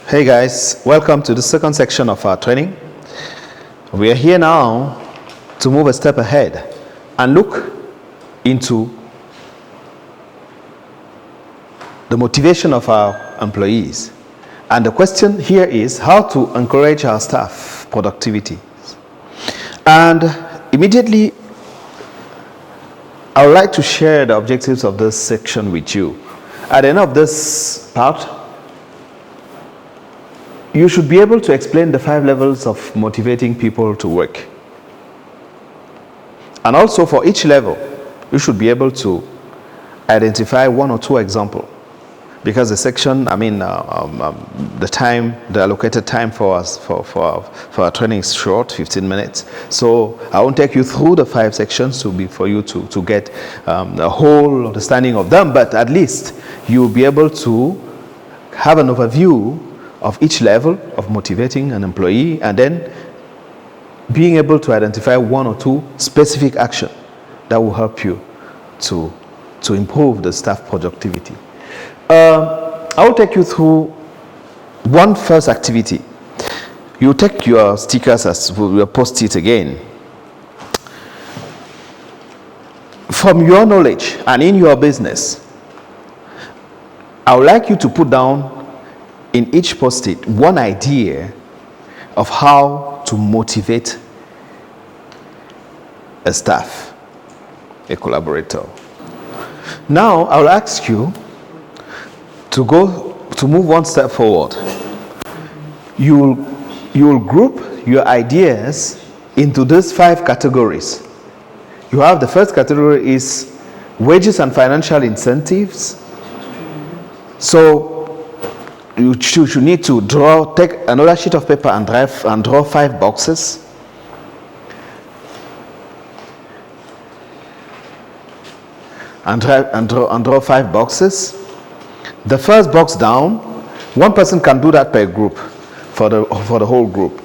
Hey guys, welcome to the second section of our training. We are here now to move a step ahead and look into the motivation of our employees. And the question here is how to encourage our staff productivity. And immediately, I would like to share the objectives of this section with you. At the end of this part, you should be able to explain the 5 levels of motivating people to work. And also for each level, you should be able to identify 1 or 2 examples. Because the section, the allocated time for us for our training is short, 15 minutes. So I won't take you through the 5 sections for you to get a whole understanding of them, but at least you'll be able to have an overview of each level of motivating an employee, and then being able to identify 1 or 2 specific actions that will help you to improve the staff productivity. I will take you through one first activity. You take your stickers as we'll post it again. From your knowledge and in your business, I would like you to put down in each post-it 1 idea of how to motivate a staff, a collaborator. Now, I will ask you to move 1 step forward. You will group your ideas into these 5 categories. You have the first category is wages and financial incentives. So you need to take another sheet of paper and draw 5 boxes. And draw 5 boxes. The first box down, 1 person can do that per group, for the whole group.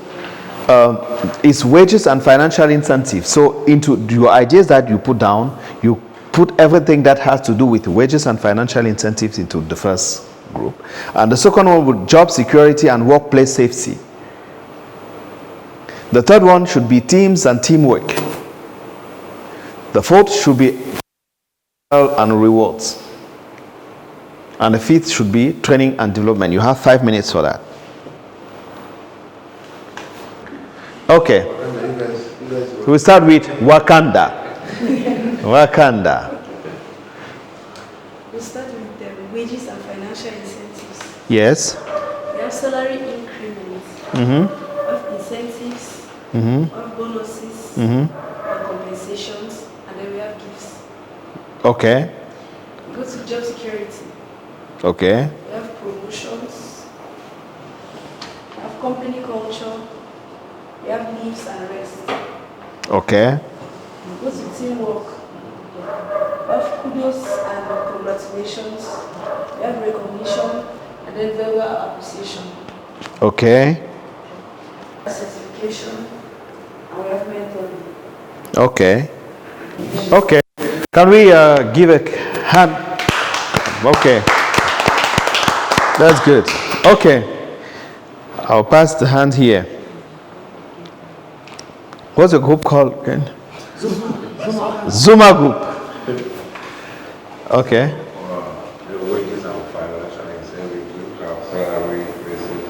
Is wages and financial incentives. So into your ideas that you put down, you put everything that has to do with wages and financial incentives into the first group. And the second one would job security and workplace safety. The third one should be teams and teamwork. The fourth should be and rewards. And the 5th should be training and development. You have 5 minutes for that. Okay. We'll start with Wakanda. Wakanda. We'll start with the wages and financial incentives. Yes. We have salary increments, of incentives, of bonuses, and compensations, and then we have gifts. Okay. We go to job security. Okay. We have promotions. We have company culture. We have leaves and rest. Okay. We go to teamwork. We have kudos and congratulations. We have recognition and then verbal appreciation. Okay. Certification, and we have mentoring. Okay. Okay. Can we give a hand? Okay. That's good. Okay. I'll pass the hand here. What's the group called again? Zuma group. Okay. The wages and financial incentives, we have salary increases,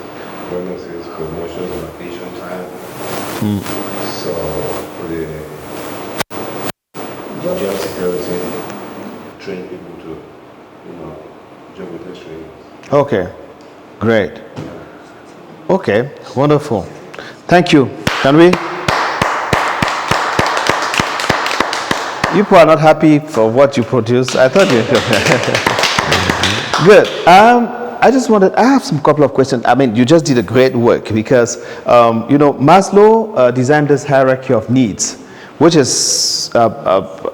bonuses, promotions, vacation time. So for the job security, train people to, job with training. Okay. Great. Okay. Wonderful. Thank you. Can we? You people are not happy for what you produce. I thought you. Good. I have some couple of questions. You just did a great work because, Maslow designed this hierarchy of needs, which is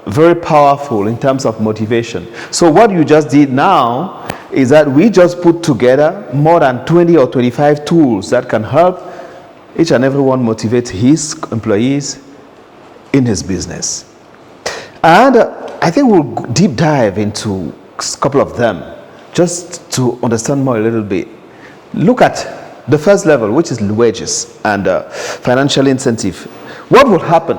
very powerful in terms of motivation. So what you just did now is that we just put together more than 20 or 25 tools that can help each and everyone motivate his employees in his business. And I think we'll deep dive into a couple of them just to understand more a little bit. Look at the first level, which is wages and financial incentive. What will happen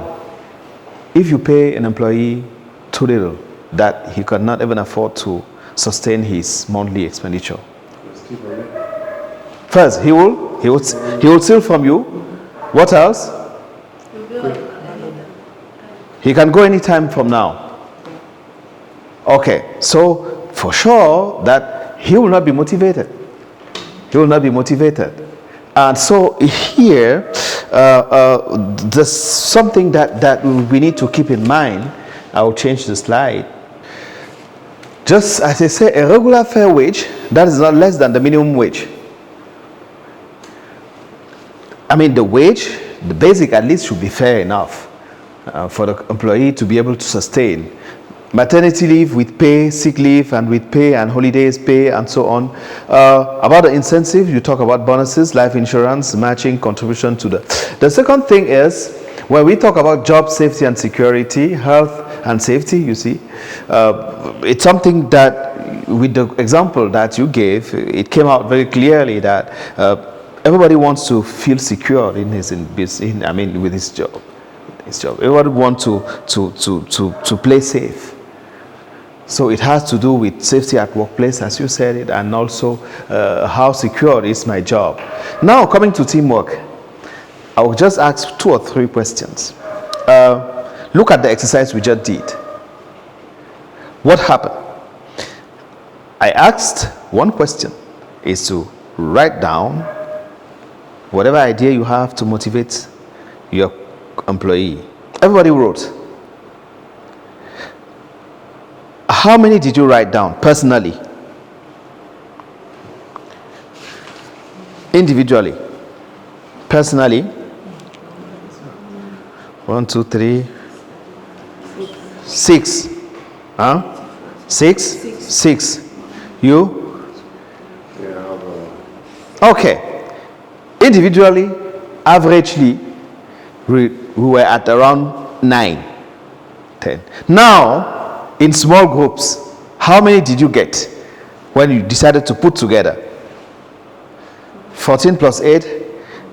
if you pay an employee too little that he cannot even afford to sustain his monthly expenditure? First, he will steal from you. What else? He can go anytime from now. Okay, so for sure that he will not be motivated. He will not be motivated. And so here, there's something that we need to keep in mind. I will change the slide. Just as I say, a regular fair wage, that is not less than the minimum wage. I mean, the wage, the basic at least should be fair enough for the employee to be able to sustain. Maternity leave with pay, sick leave and with pay, and holidays pay, and so on. About the incentive, you talk about bonuses, life insurance, matching, contribution to the second thing is, when we talk about job safety and security, health and safety, you see, it's something that, with the example that you gave, it came out very clearly that everybody wants to feel secure in with his job. Everybody wants to play safe. So it has to do with safety at workplace, as you said it, and also how secure is my job. Now, coming to teamwork, I will just ask 2 or 3 questions. Look at the exercise we just did. What happened? I asked one question, is to write down whatever idea you have to motivate your employee. Everybody wrote. How many did you write down personally? Individually? Personally? 1, 2, 3, 6. Huh? 6? 6. You? Okay. Individually, averagely, we were at around 9, 10. Now, in small groups, how many did you get when you decided to put together? 14 plus 8.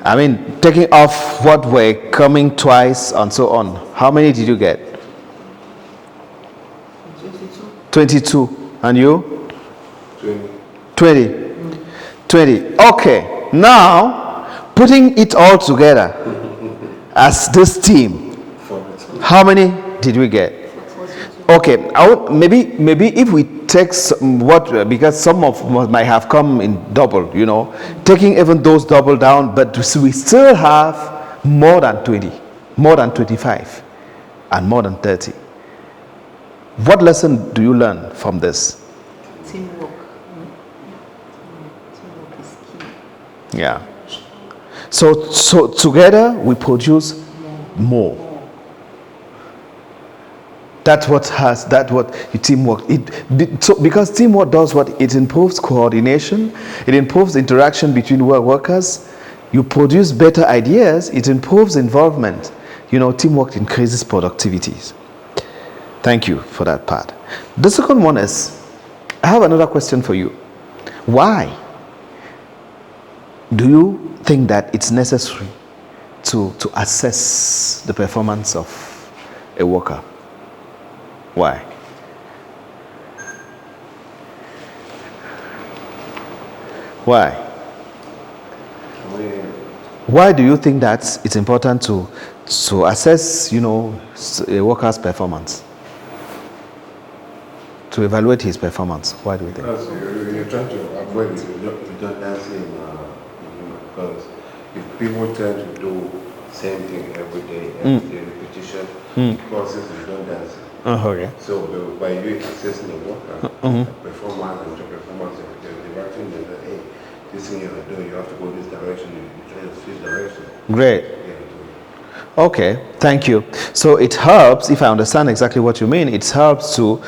I mean, taking off what were coming twice and so on. How many did you get? 22. And you? 20. 20. Okay. Now, putting it all together as this team, how many did we get? Okay, maybe if we take because some of us might have come in double, taking even those double down, but we still have more than 20, more than 25, and more than 30. What lesson do you learn from this? Teamwork. Teamwork is key. Yeah. So together we produce more. That's what teamwork. Because teamwork does what? It improves coordination. It improves interaction between workers. You produce better ideas. It improves involvement. Teamwork increases productivity. Thank you for that part. The second one is, I have another question for you. Why do you think that it's necessary to assess the performance of a worker? Why? Why? Why do you think that it's important to assess, a worker's performance? To evaluate his performance? Why do you think? Because you're trying to avoid redundancy because if people tend to do same thing every day, repetition causes redundancy. Okay. So by you assessing the worker, performance and job performance, they're directing them that, hey, this thing you're doing, you have to go this direction, you're trying to switch direction. Great. Okay, thank you. So it helps, if I understand exactly what you mean, it helps to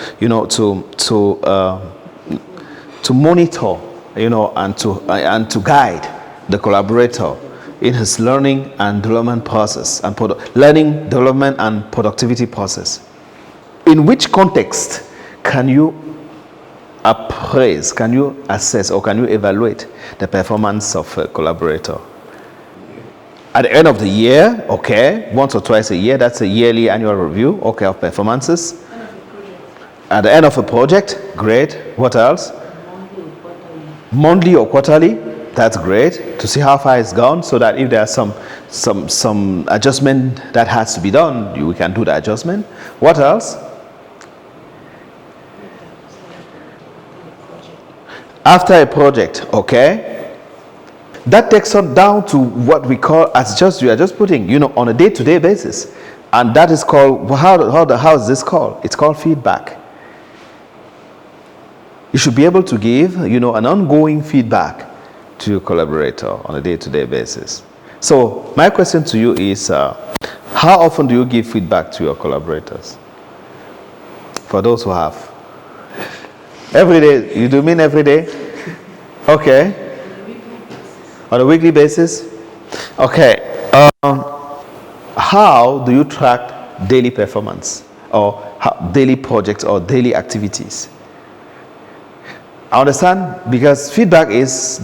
monitor, and to guide the collaborator in his learning and development process, and learning, development, and productivity process. In which context can you appraise, can you assess, or can you evaluate the performance of a collaborator? At the end of the year, okay, once or twice a year, that's a yearly annual review, okay, of performances. At the end of a project, great. What else? Monthly or quarterly, that's great. To see how far it's gone, so that if there's some adjustment that has to be done, we can do the adjustment. What else? After a project, okay. That takes us down to what we call, as you are just putting, on a day-to-day basis, and that is called, how is this called? It's called feedback. You should be able to give, an ongoing feedback to your collaborator on a day-to-day basis. So my question to you is, how often do you give feedback to your collaborators? For those who have. Every day. You do mean every day? Okay. On a weekly basis? Okay. How do you track daily performance, or daily projects, or daily activities? I understand, because feedback is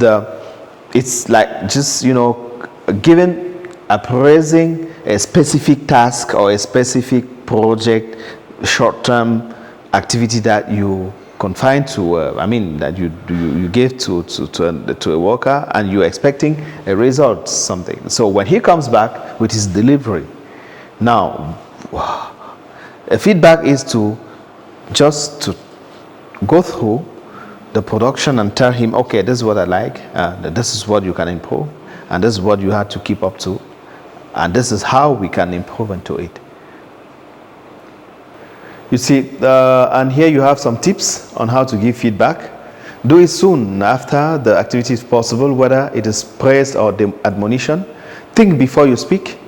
it's like just, appraising a specific task or a specific project, short-term activity that you confine to, that you give to a worker, and you're expecting a result, something. So when he comes back with his delivery, now, a feedback is to go through the production and tell him, okay, this is what I like, this is what you can improve, and this is what you have to keep up to, and this is how we can improve into it. You see, and here you have some tips on how to give feedback. Do it soon after the activity is possible, whether it is praise or admonition. Think before you speak.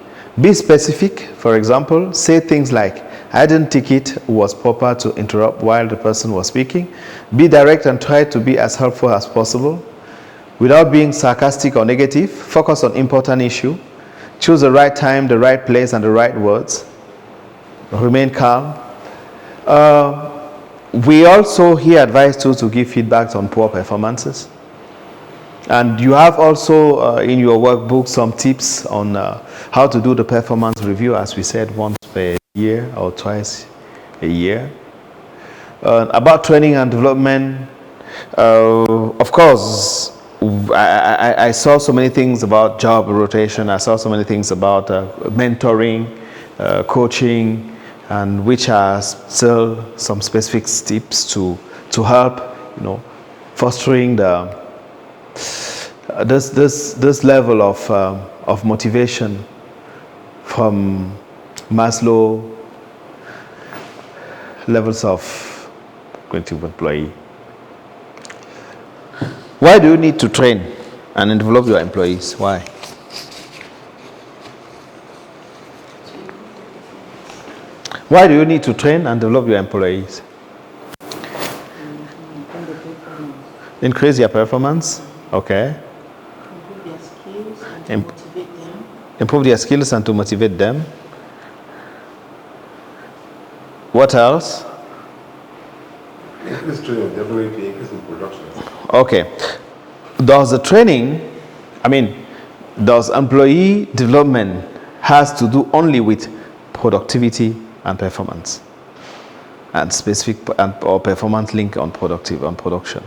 Be specific. For example, say things like, I didn't think it was proper to interrupt while the person was speaking. Be direct and try to be as helpful as possible. Without being sarcastic or negative, focus on important issue. Choose the right time, the right place, and the right words. Remain calm. We also here advise you to give feedback on poor performances. And you have also in your workbook some tips on how to do the performance review, as we said, once per year or twice a year. About training and development, of course, I saw so many things about job rotation. I saw so many things about mentoring, coaching, and which are still some specific tips to help, fostering this level of motivation from Maslow levels of employee. Why do you need to train and develop your employees? Why? Why do you need to train and develop your employees? Increase their performance. Okay. Improve their skills and to motivate them. Improve their skills and to motivate them. What else? Increase training, definitely increase in production. Okay. Does employee development has to do only with productivity and performance, and specific or performance link on production?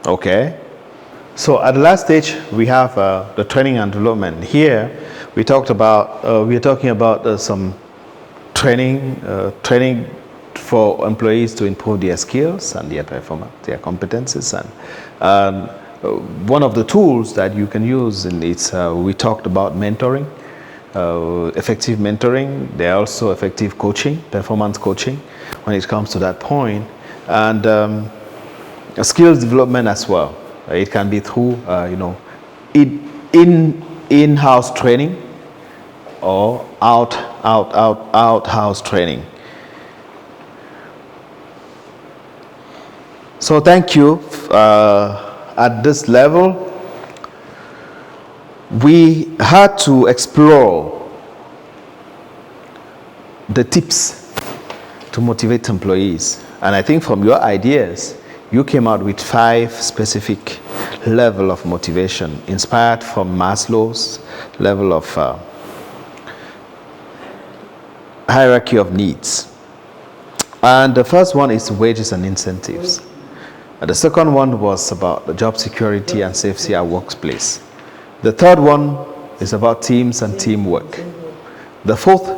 Okay. So at the last stage, we have the training and development. Here, we are talking about some training for employees to improve their skills and their performance, their competencies, and one of the tools that you can use in it. We talked about mentoring, effective mentoring. There are also effective coaching, performance coaching, when it comes to that point, and skills development as well. It can be through, in-house training or out-house training. So thank you. At this level, we had to explore the tips to motivate employees. And I think from your ideas, you came out with 5 specific level of motivation, inspired from Maslow's level of hierarchy of needs. And the first one is wages and incentives. And the second one was about the job security and safety at workplace. The third one is about teams and teamwork. The fourth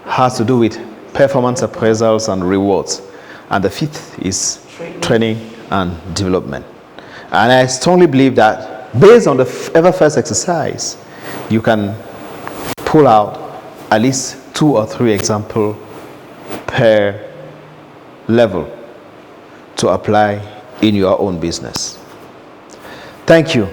has to do with performance appraisals and rewards. And the fifth is training and development. And I strongly believe that based on the ever first exercise, you can pull out at least 2 or 3 examples per level to apply in your own business. Thank you.